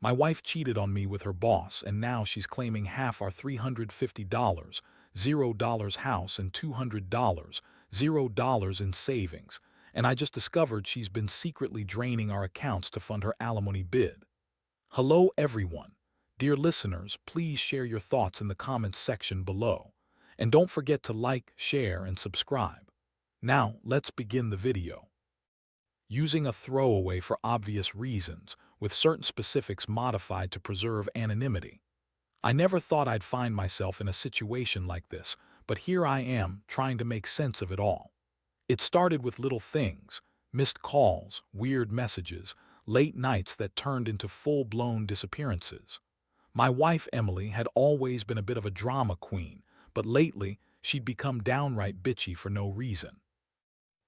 My wife cheated on me with her boss, and now she's claiming half our $350, $0 house and $200, $0 in savings, and I just discovered she's been secretly draining our accounts to fund her alimony bid. Hello everyone. Dear listeners, please share your thoughts in the comments section below. And don't forget to like, share, and subscribe. Now, let's begin the video. Using a throwaway for obvious reasons, with certain specifics modified to preserve anonymity. I never thought I'd find myself in a situation like this, but here I am, trying to make sense of it all. It started with little things, missed calls, weird messages, late nights that turned into full-blown disappearances. My wife, Emily, had always been a bit of a drama queen, but lately she'd become downright bitchy for no reason.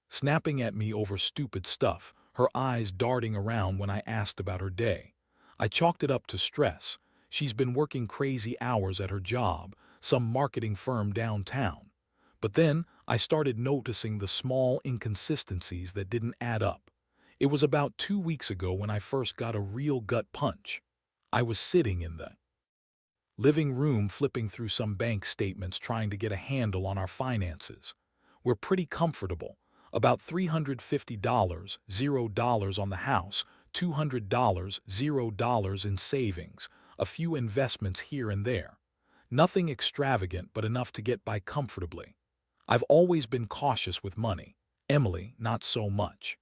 Snapping at me over stupid stuff, her eyes darting around when I asked about her day. I chalked it up to stress. She's been working crazy hours at her job, some marketing firm downtown. But then I started noticing the small inconsistencies that didn't add up. It was about 2 weeks ago when I first got a real gut punch. I was sitting in the living room flipping through some bank statements trying to get a handle on our finances. We're pretty comfortable. About $350, $0 on the house, $200, $0 in savings, a few investments here and there. Nothing extravagant, but enough to get by comfortably. I've always been cautious with money. Emily, not so much.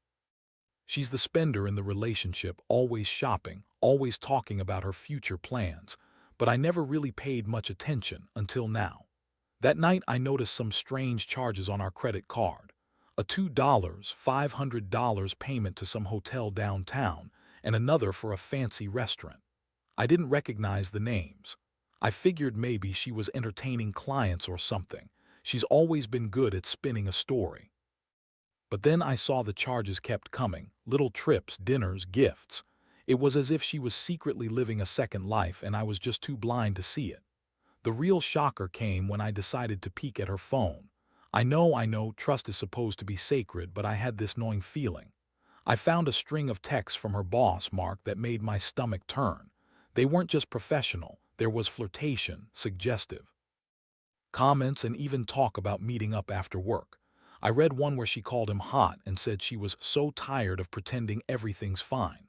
She's the spender in the relationship, always shopping, always talking about her future plans, but I never really paid much attention until now. That night I noticed some strange charges on our credit card. A $2, $500 payment to some hotel downtown, and another for a fancy restaurant. I didn't recognize the names. I figured maybe she was entertaining clients or something. She's always been good at spinning a story. But then I saw the charges kept coming, little trips, dinners, gifts. It was as if she was secretly living a second life and I was just too blind to see it. The real shocker came when I decided to peek at her phone. I know, trust is supposed to be sacred, but I had this gnawing feeling. I found a string of texts from her boss, Mark, that made my stomach turn. They weren't just professional, there was flirtation, suggestive comments, and even talk about meeting up after work. I read one where she called him hot and said she was so tired of pretending everything's fine.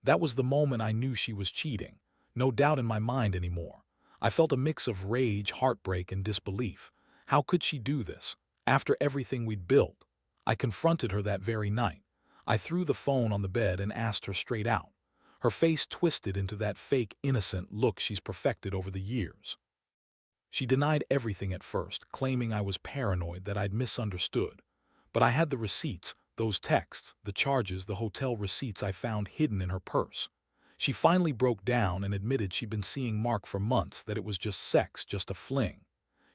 That was the moment I knew she was cheating. No doubt in my mind anymore. I felt a mix of rage, heartbreak, and disbelief. How could she do this? After everything we'd built? I confronted her that very night. I threw the phone on the bed and asked her straight out. Her face twisted into that fake, innocent look she's perfected over the years. She denied everything at first, claiming I was paranoid, that I'd misunderstood. But I had the receipts, those texts, the charges, the hotel receipts I found hidden in her purse. She finally broke down and admitted she'd been seeing Mark for months, that it was just sex, just a fling.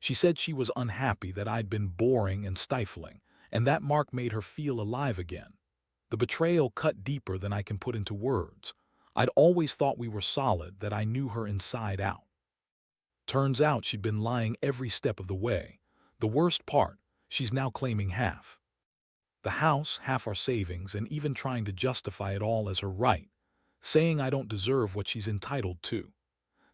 She said she was unhappy, that I'd been boring and stifling, and that Mark made her feel alive again. The betrayal cut deeper than I can put into words. I'd always thought we were solid, that I knew her inside out. Turns out she'd been lying every step of the way. The worst part, she's now claiming half the house, half our savings, and even trying to justify it all as her right, saying I don't deserve what she's entitled to.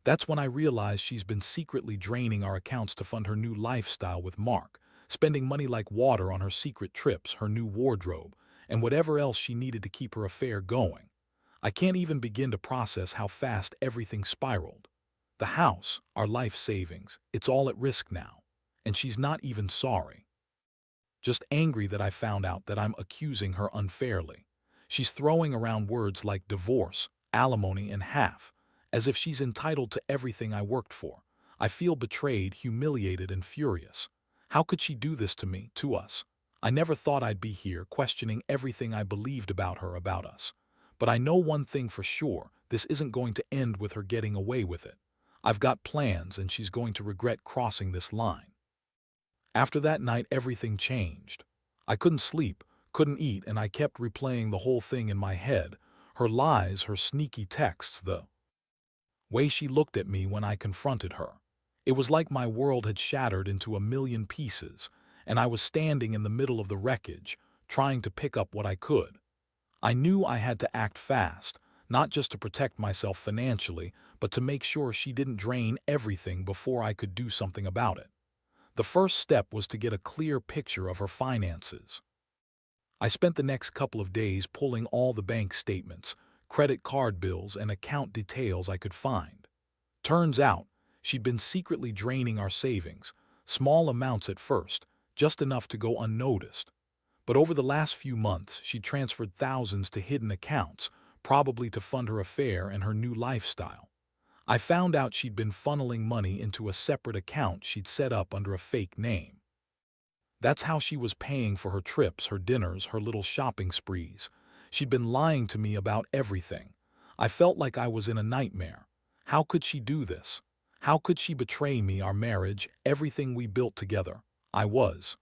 That's when I realized she's been secretly draining our accounts to fund her new lifestyle with Mark, spending money like water on her secret trips, her new wardrobe, and whatever else she needed to keep her affair going. I can't even begin to process how fast everything spiraled. The house, our life savings, it's all at risk now. And she's not even sorry. Just angry that I found out, that I'm accusing her unfairly. She's throwing around words like divorce, alimony, and half, as if she's entitled to everything I worked for. I feel betrayed, humiliated, and furious. How could she do this to me, to us? I never thought I'd be here, questioning everything I believed about her, about us. But I know one thing for sure, this isn't going to end with her getting away with it. I've got plans, and she's going to regret crossing this line. After that night, everything changed. I couldn't sleep, couldn't eat, and I kept replaying the whole thing in my head. Her lies, her sneaky texts, the way she looked at me when I confronted her. It was like my world had shattered into a million pieces, and I was standing in the middle of the wreckage, trying to pick up what I could. I knew I had to act fast, not just to protect myself financially, but to make sure she didn't drain everything before I could do something about it. The first step was to get a clear picture of her finances. I spent the next couple of days pulling all the bank statements, credit card bills, and account details I could find. Turns out, she'd been secretly draining our savings, small amounts at first, just enough to go unnoticed. But over the last few months, she transferred thousands to hidden accounts, probably to fund her affair and her new lifestyle. I found out she'd been funneling money into a separate account she'd set up under a fake name. That's how she was paying for her trips, her dinners, her little shopping sprees. She'd been lying to me about everything. I felt like I was in a nightmare. How could she do this? How could she betray me, our marriage, everything we built together? I was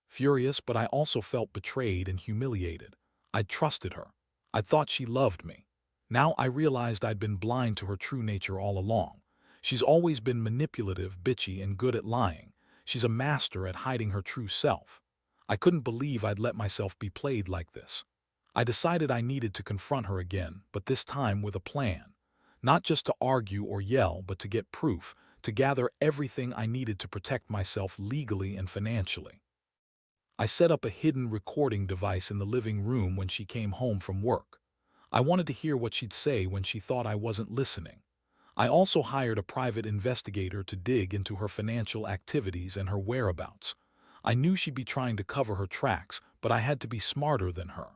furious, but I also felt betrayed and humiliated. I'd trusted her. I thought she loved me. Now I realized I'd been blind to her true nature all along. She's always been manipulative, bitchy, and good at lying. She's a master at hiding her true self. I couldn't believe I'd let myself be played like this. I decided I needed to confront her again, but this time with a plan. Not just to argue or yell, but to get proof, to gather everything I needed to protect myself legally and financially. I set up a hidden recording device in the living room when she came home from work. I wanted to hear what she'd say when she thought I wasn't listening. I also hired a private investigator to dig into her financial activities and her whereabouts. I knew she'd be trying to cover her tracks, but I had to be smarter than her.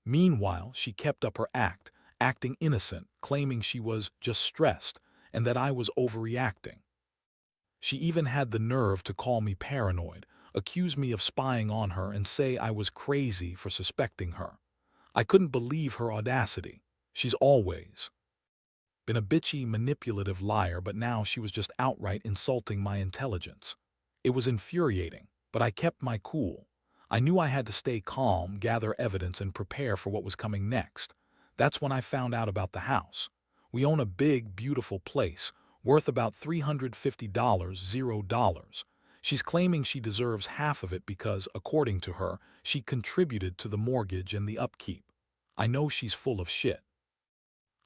Meanwhile, she kept up her act, acting innocent, claiming she was just stressed and that I was overreacting. She even had the nerve to call me paranoid, accuse me of spying on her, and say I was crazy for suspecting her. I couldn't believe her audacity. She's always been a bitchy, manipulative liar, but now she was just outright insulting my intelligence. It was infuriating, but I kept my cool. I knew I had to stay calm, gather evidence, and prepare for what was coming next. That's when I found out about the house. We own a big, beautiful place, worth about $350, $0. She's claiming she deserves half of it because, according to her, she contributed to the mortgage and the upkeep. I know she's full of shit.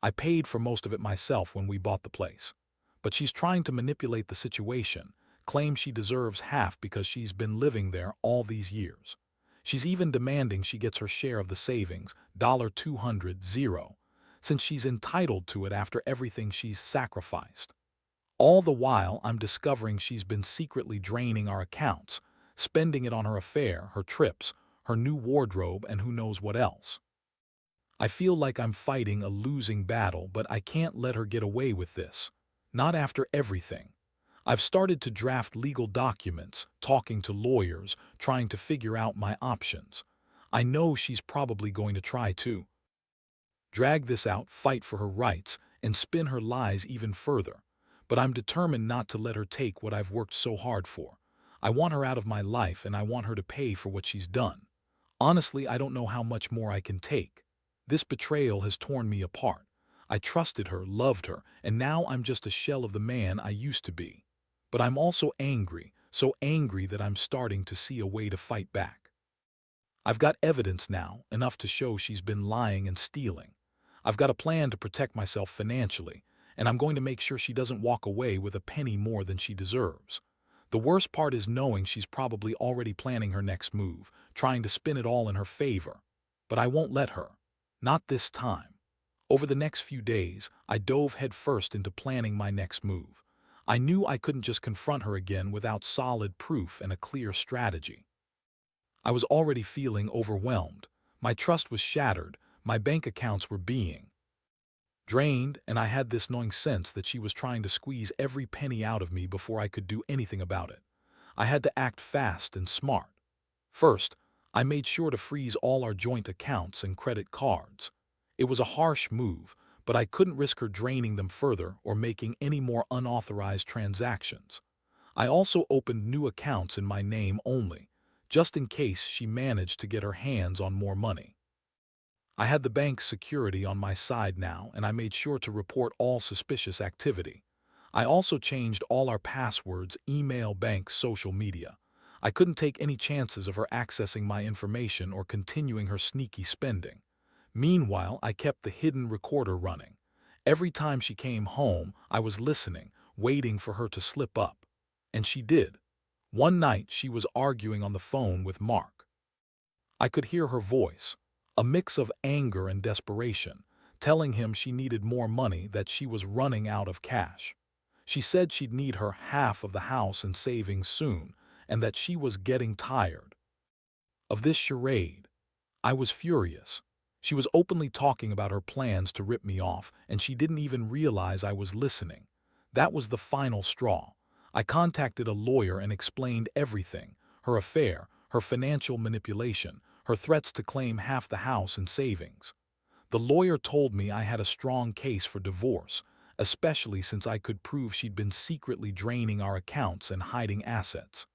I paid for most of it myself when we bought the place. But she's trying to manipulate the situation, claim she deserves half because she's been living there all these years. She's even demanding she gets her share of the savings, $200, since she's entitled to it after everything she's sacrificed. All the while, I'm discovering she's been secretly draining our accounts, spending it on her affair, her trips, her new wardrobe, and who knows what else. I feel like I'm fighting a losing battle, but I can't let her get away with this. Not after everything. I've started to draft legal documents, talking to lawyers, trying to figure out my options. I know she's probably going to try to drag this out, fight for her rights, and spin her lies even further. But I'm determined not to let her take what I've worked so hard for. I want her out of my life, and I want her to pay for what she's done. Honestly, I don't know how much more I can take. This betrayal has torn me apart. I trusted her, loved her, and now I'm just a shell of the man I used to be. But I'm also angry, so angry that I'm starting to see a way to fight back. I've got evidence now, enough to show she's been lying and stealing. I've got a plan to protect myself financially, and I'm going to make sure she doesn't walk away with a penny more than she deserves. The worst part is knowing she's probably already planning her next move, trying to spin it all in her favor. But I won't let her. Not this time. Over the next few days, I dove headfirst into planning my next move. I knew I couldn't just confront her again without solid proof and a clear strategy. I was already feeling overwhelmed. My trust was shattered, my bank accounts were being drained, and I had this gnawing sense that she was trying to squeeze every penny out of me before I could do anything about it. I had to act fast and smart. First, I made sure to freeze all our joint accounts and credit cards. It was a harsh move, but I couldn't risk her draining them further or making any more unauthorized transactions. I also opened new accounts in my name only, just in case she managed to get her hands on more money. I had the bank's security on my side now, and I made sure to report all suspicious activity. I also changed all our passwords, email, bank, social media. I couldn't take any chances of her accessing my information or continuing her sneaky spending. Meanwhile, I kept the hidden recorder running. Every time she came home, I was listening, waiting for her to slip up. And she did. One night, she was arguing on the phone with Mark. I could hear her voice, a mix of anger and desperation, telling him she needed more money, that she was running out of cash. She said she'd need her half of the house and savings soon, and that she was getting tired of this charade. I was furious. She was openly talking about her plans to rip me off, and she didn't even realize I was listening. That was the final straw. I contacted a lawyer and explained everything: her affair, her financial manipulation, her threats to claim half the house and savings. The lawyer told me I had a strong case for divorce, especially since I could prove she'd been secretly draining our accounts and hiding assets.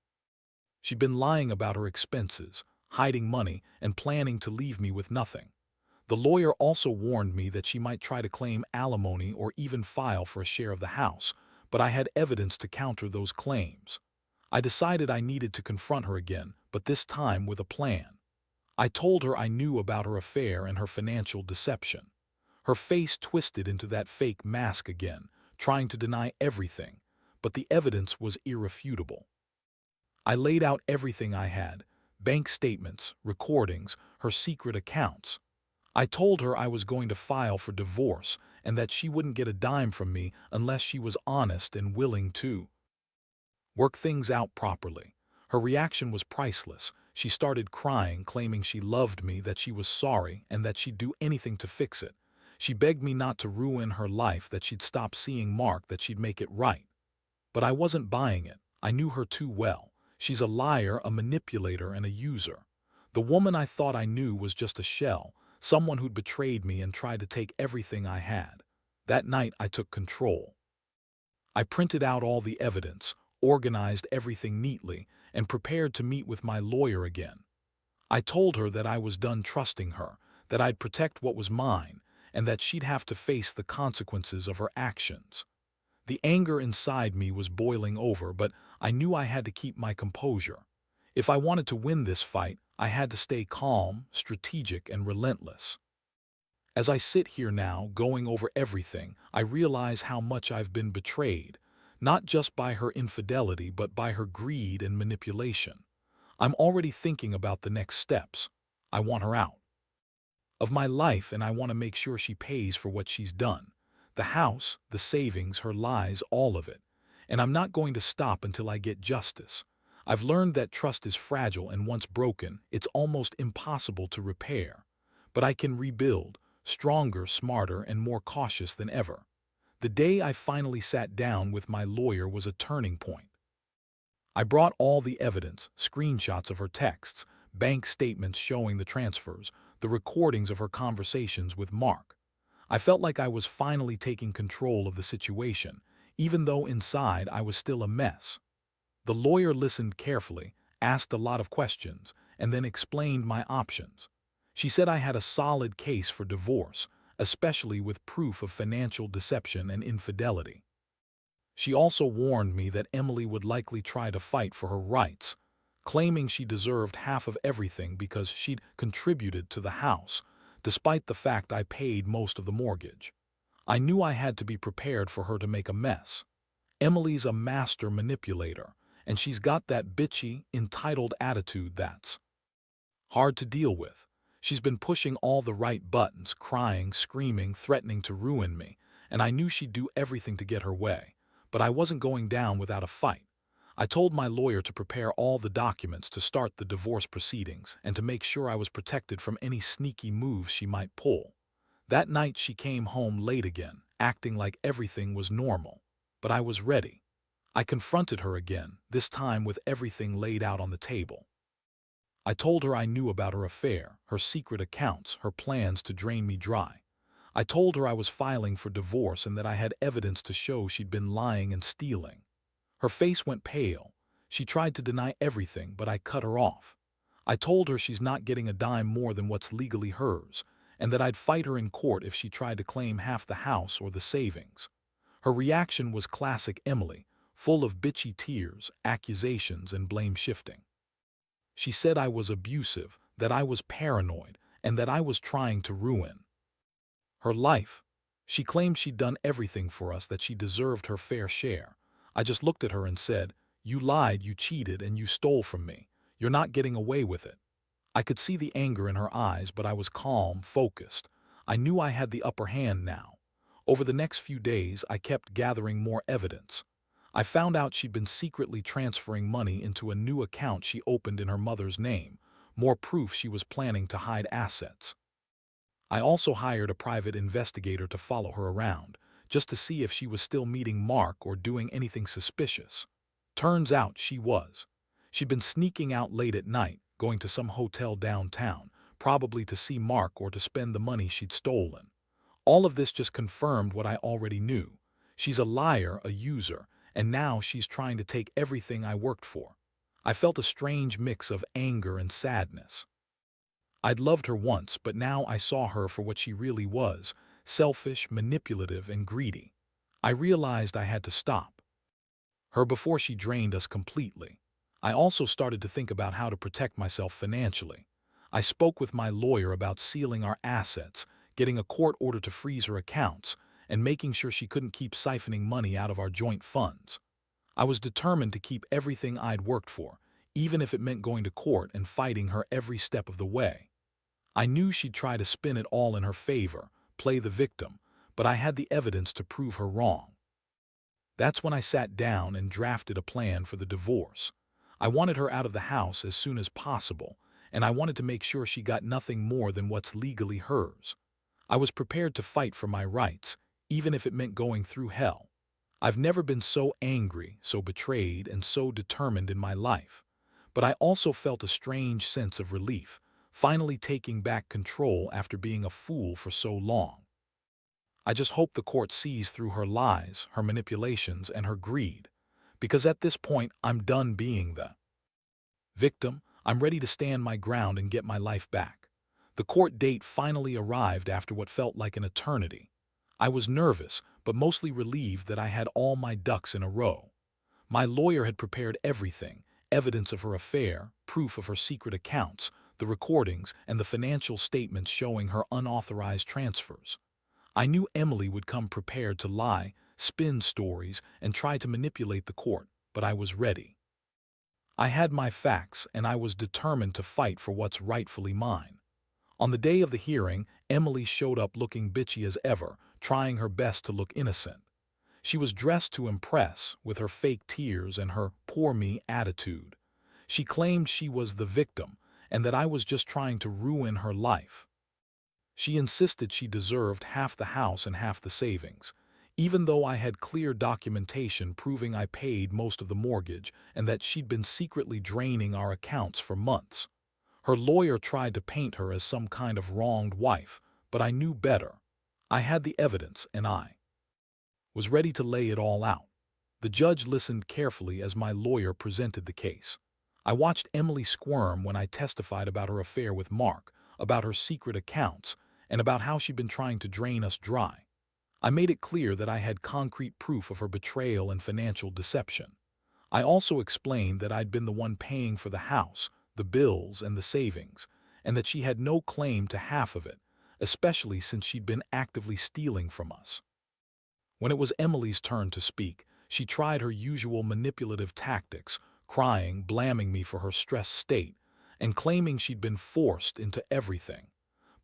She'd been lying about her expenses, hiding money, and planning to leave me with nothing. The lawyer also warned me that she might try to claim alimony or even file for a share of the house, but I had evidence to counter those claims. I decided I needed to confront her again, but this time with a plan. I told her I knew about her affair and her financial deception. Her face twisted into that fake mask again, trying to deny everything, but the evidence was irrefutable. I laid out everything I had: bank statements, recordings, her secret accounts. I told her I was going to file for divorce and that she wouldn't get a dime from me unless she was honest and willing to work things out properly. Her reaction was priceless. She started crying, claiming she loved me, that she was sorry, and that she'd do anything to fix it. She begged me not to ruin her life, that she'd stop seeing Mark, that she'd make it right. But I wasn't buying it. I knew her too well. She's a liar, a manipulator, and a user. The woman I thought I knew was just a shell, someone who'd betrayed me and tried to take everything I had. That night, I took control. I printed out all the evidence, organized everything neatly, and prepared to meet with my lawyer again. I told her that I was done trusting her, that I'd protect what was mine, and that she'd have to face the consequences of her actions. The anger inside me was boiling over, but I knew I had to keep my composure. If I wanted to win this fight, I had to stay calm, strategic, and relentless. As I sit here now, going over everything, I realize how much I've been betrayed, not just by her infidelity, but by her greed and manipulation. I'm already thinking about the next steps. I want her out of my life, and I want to make sure she pays for what she's done. The house, the savings, her lies, all of it. And I'm not going to stop until I get justice. I've learned that trust is fragile, and once broken, it's almost impossible to repair. But I can rebuild, stronger, smarter, and more cautious than ever. The day I finally sat down with my lawyer was a turning point. I brought all the evidence: screenshots of her texts, bank statements showing the transfers, the recordings of her conversations with Mark. I felt like I was finally taking control of the situation, even though inside I was still a mess. The lawyer listened carefully, asked a lot of questions, and then explained my options. She said I had a solid case for divorce, especially with proof of financial deception and infidelity. She also warned me that Emily would likely try to fight for her rights, claiming she deserved half of everything because she'd contributed to the house, despite the fact I paid most of the mortgage. I knew I had to be prepared for her to make a mess. Emily's a master manipulator, and she's got that bitchy, entitled attitude that's hard to deal with. She's been pushing all the right buttons, crying, screaming, threatening to ruin me, and I knew she'd do everything to get her way. But I wasn't going down without a fight. I told my lawyer to prepare all the documents to start the divorce proceedings and to make sure I was protected from any sneaky moves she might pull. That night she came home late again, acting like everything was normal. But I was ready. I confronted her again, this time with everything laid out on the table. I told her I knew about her affair, her secret accounts, her plans to drain me dry. I told her I was filing for divorce and that I had evidence to show she'd been lying and stealing. Her face went pale. She tried to deny everything, but I cut her off. I told her she's not getting a dime more than what's legally hers, and that I'd fight her in court if she tried to claim half the house or the savings. Her reaction was classic Emily, full of bitchy tears, accusations, and blame shifting. She said I was abusive, that I was paranoid, and that I was trying to ruin her life. She claimed she'd done everything for us, that she deserved her fair share. I just looked at her and said, "You lied, you cheated, and you stole from me. You're not getting away with it." I could see the anger in her eyes, but I was calm, focused. I knew I had the upper hand now. Over the next few days, I kept gathering more evidence. I found out she'd been secretly transferring money into a new account she opened in her mother's name, more proof she was planning to hide assets. I also hired a private investigator to follow her around, just to see if she was still meeting Mark or doing anything suspicious. Turns out she was. She'd been sneaking out late at night, going to some hotel downtown, probably to see Mark or to spend the money she'd stolen. All of this just confirmed what I already knew. She's a liar, a user, and now she's trying to take everything I worked for. I felt a strange mix of anger and sadness. I'd loved her once, but now I saw her for what she really was: selfish, manipulative, and greedy. I realized I had to stop her before she drained us completely. I also started to think about how to protect myself financially. I spoke with my lawyer about sealing our assets, getting a court order to freeze her accounts, and making sure she couldn't keep siphoning money out of our joint funds. I was determined to keep everything I'd worked for, even if it meant going to court and fighting her every step of the way. I knew she'd try to spin it all in her favor, play the victim, but I had the evidence to prove her wrong. That's when I sat down and drafted a plan for the divorce. I wanted her out of the house as soon as possible, and I wanted to make sure she got nothing more than what's legally hers. I was prepared to fight for my rights, even if it meant going through hell. I've never been so angry, so betrayed, and so determined in my life. But I also felt a strange sense of relief, finally taking back control after being a fool for so long. I just hope the court sees through her lies, her manipulations, and her greed. Because at this point, I'm done being the victim. I'm ready to stand my ground and get my life back. The court date finally arrived after what felt like an eternity. I was nervous, but mostly relieved that I had all my ducks in a row. My lawyer had prepared everything: evidence of her affair, proof of her secret accounts, the recordings, and the financial statements showing her unauthorized transfers. I knew Emily would come prepared to lie, spin stories, and try to manipulate the court, but I was ready. I had my facts, and I was determined to fight for what's rightfully mine. On the day of the hearing, Emily showed up looking bitchy as ever, trying her best to look innocent. She was dressed to impress, with her fake tears and her "poor me" attitude. She claimed she was the victim, and that I was just trying to ruin her life. She insisted she deserved half the house and half the savings, even though I had clear documentation proving I paid most of the mortgage and that she'd been secretly draining our accounts for months. Her lawyer tried to paint her as some kind of wronged wife, but I knew better. I had the evidence, and I was ready to lay it all out. The judge listened carefully as my lawyer presented the case. I watched Emily squirm when I testified about her affair with Mark, about her secret accounts, and about how she'd been trying to drain us dry. I made it clear that I had concrete proof of her betrayal and financial deception. I also explained that I'd been the one paying for the house, the bills, and the savings, and that she had no claim to half of it, especially since she'd been actively stealing from us. When it was Emily's turn to speak, she tried her usual manipulative tactics, crying, blaming me for her stressed state, and claiming she'd been forced into everything.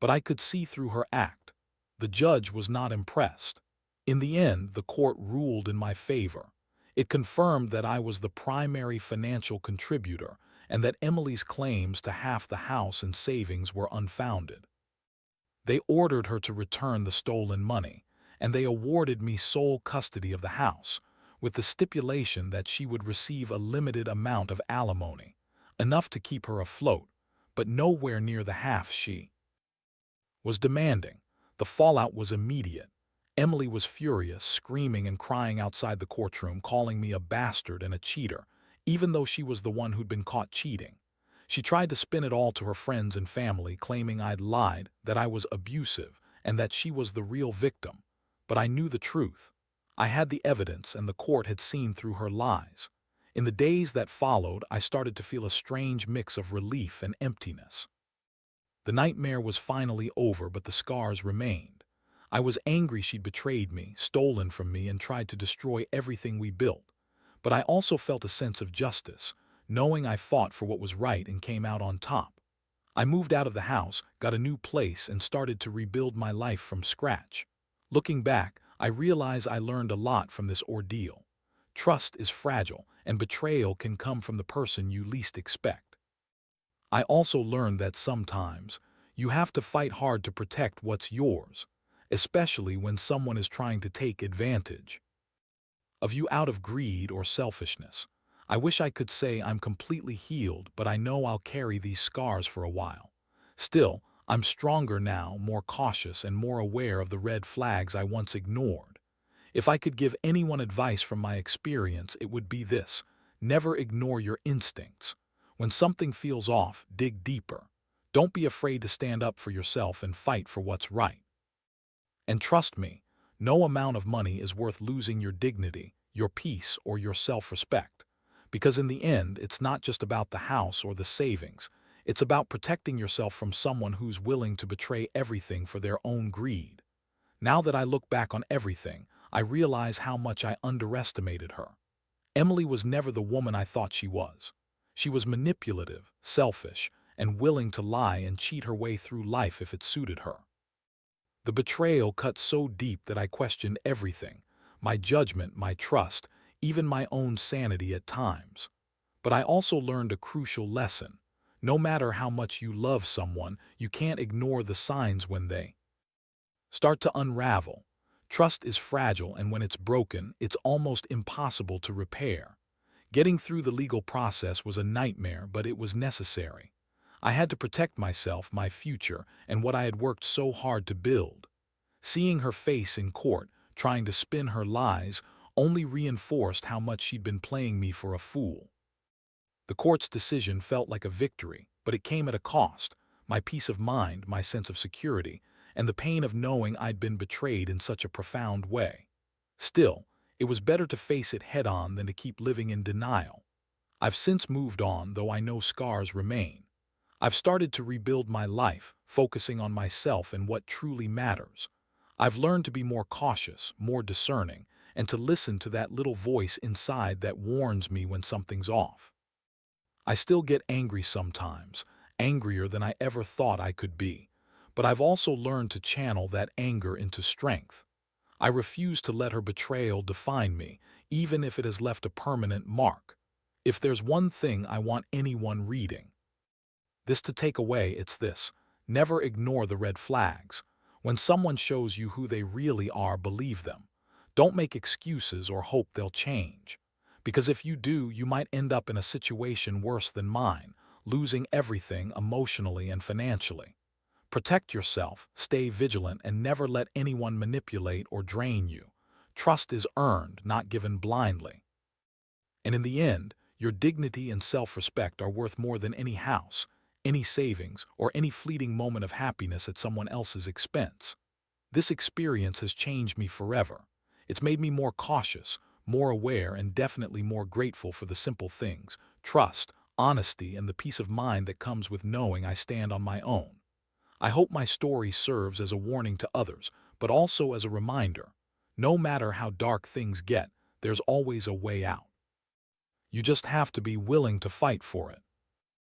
But I could see through her act. The judge was not impressed. In the end, the court ruled in my favor. It confirmed that I was the primary financial contributor and that Emily's claims to half the house and savings were unfounded. They ordered her to return the stolen money, and they awarded me sole custody of the house, with the stipulation that she would receive a limited amount of alimony, enough to keep her afloat, but nowhere near the half she was demanding. The fallout was immediate. Emily was furious, screaming and crying outside the courtroom, calling me a bastard and a cheater, even though she was the one who'd been caught cheating. She tried to spin it all to her friends and family, claiming I'd lied, that I was abusive, and that she was the real victim. But I knew the truth. I had the evidence, and the court had seen through her lies. In the days that followed, I started to feel a strange mix of relief and emptiness. The nightmare was finally over, but the scars remained. I was angry she'd betrayed me, stolen from me, and tried to destroy everything we built. But I also felt a sense of justice, knowing I fought for what was right and came out on top. I moved out of the house, got a new place, and started to rebuild my life from scratch. Looking back, I realize I learned a lot from this ordeal. Trust is fragile, and betrayal can come from the person you least expect. I also learned that sometimes you have to fight hard to protect what's yours, especially when someone is trying to take advantage of you out of greed or selfishness. I wish I could say I'm completely healed, but I know I'll carry these scars for a while. Still, I'm stronger now, more cautious, and more aware of the red flags I once ignored. If I could give anyone advice from my experience, it would be this: never ignore your instincts. When something feels off, dig deeper. Don't be afraid to stand up for yourself and fight for what's right. And trust me, no amount of money is worth losing your dignity, your peace, or your self-respect. Because in the end, it's not just about the house or the savings. It's about protecting yourself from someone who's willing to betray everything for their own greed. Now that I look back on everything, I realize how much I underestimated her. Emily was never the woman I thought she was. She was manipulative, selfish, and willing to lie and cheat her way through life if it suited her. The betrayal cut so deep that I questioned everything: my judgment, my trust, even my own sanity at times. But I also learned a crucial lesson. No matter how much you love someone, you can't ignore the signs when they start to unravel. Trust is fragile, and when it's broken, it's almost impossible to repair. Getting through the legal process was a nightmare, but it was necessary. I had to protect myself, my future, and what I had worked so hard to build. Seeing her face in court, trying to spin her lies, only reinforced how much she'd been playing me for a fool. The court's decision felt like a victory, but it came at a cost: my peace of mind, my sense of security, and the pain of knowing I'd been betrayed in such a profound way. Still, it was better to face it head-on than to keep living in denial. I've since moved on, though I know scars remain. I've started to rebuild my life, focusing on myself and what truly matters. I've learned to be more cautious, more discerning, and to listen to that little voice inside that warns me when something's off. I still get angry sometimes, angrier than I ever thought I could be, but I've also learned to channel that anger into strength. I refuse to let her betrayal define me, even if it has left a permanent mark. If there's one thing I want anyone reading this to take away, it's this: never ignore the red flags. When someone shows you who they really are, believe them. Don't make excuses or hope they'll change. Because if you do, you might end up in a situation worse than mine, losing everything emotionally and financially. Protect yourself, stay vigilant, and never let anyone manipulate or drain you. Trust is earned, not given blindly. And in the end, your dignity and self-respect are worth more than any house, any savings, or any fleeting moment of happiness at someone else's expense. This experience has changed me forever. It's made me more cautious, more aware, and definitely more grateful for the simple things: trust, honesty, and the peace of mind that comes with knowing I stand on my own. I hope my story serves as a warning to others, but also as a reminder: no matter how dark things get, there's always a way out. You just have to be willing to fight for it.